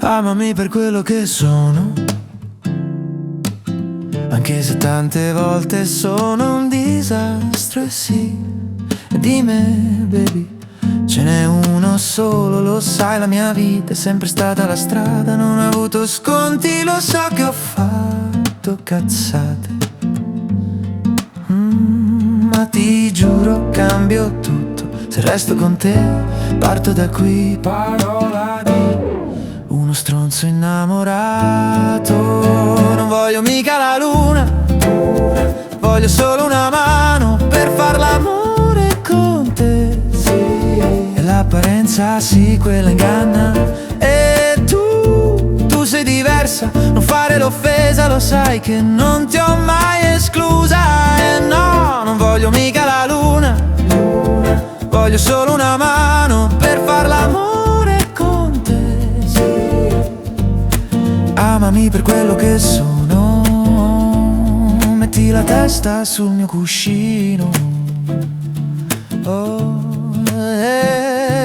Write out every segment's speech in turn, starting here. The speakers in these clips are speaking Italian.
Amami per quello che sono, anche se tante volte sono un disastro. E sì, di me, baby, ce n'è uno solo, lo sai, la mia vita è sempre stata la strada. Non ho avuto sconti, lo so che ho fatto cazzate, ma ti giuro cambio tutto se resto con te. Parto da qui, parola di uno stronzo innamorato. Non voglio mica la luna, voglio solo una mano per far l'amore con te. Sì. E l'apparenza sì, quella inganna. E tu sei diversa, non fare l'offesa, lo sai che non ti ho mai esclusa. E no, non voglio mica la luna, voglio solo una mano per far l'amore con te. Amami per quello che sono, metti la testa sul mio cuscino.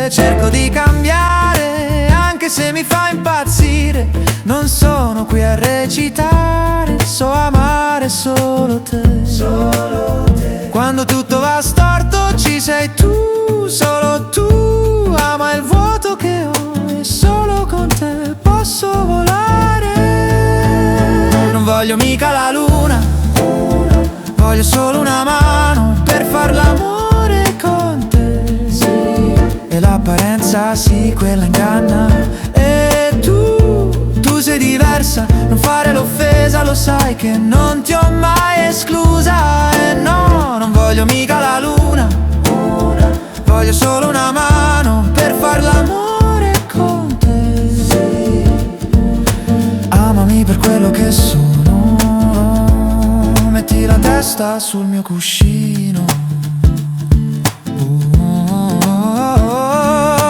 Cerco di cambiare, anche se mi fa impazzire. Non sono qui a recitare, so amare solo te. Quando tutto va storto ci sei tu, solo tu. Ama il vuoto che ho e solo con te posso volare. Non voglio mica la luna, voglio solo una mano per far l'amore con te. Sì. E l'apparenza sì, quella inganna. E tu sei diversa, non fare l'offesa, lo sai che non ti ho mai esclusa. E no, non voglio mica la luna, voglio solo una mano per far l'amore con te. Sì. Amami per quello che sono, metti la testa sul mio cuscino.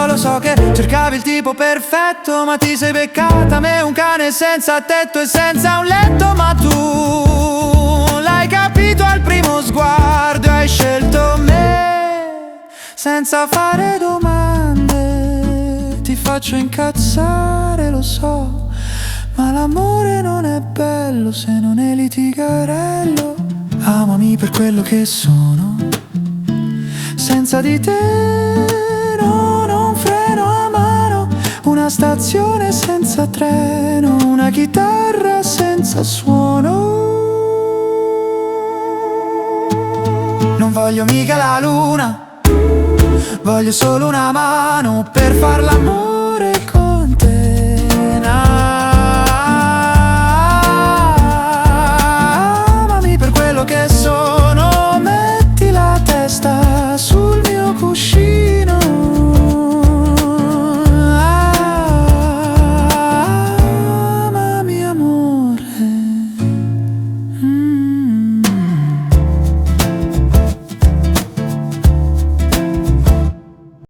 Lo so che cercavi il tipo perfetto, ma ti sei beccata me, un cane senza tetto e senza un letto. Ma tu l'hai capito al primo sguardo e hai scelto me senza fare domande. Ti faccio incazzare, lo so, ma l'amore non è bello se non è litigarello. Amami per quello che sono, senza di te no, non freno a mano. Una stazione senza treno, una chitarra senza suono. Non voglio mica la luna, voglio solo una mano per far l'amore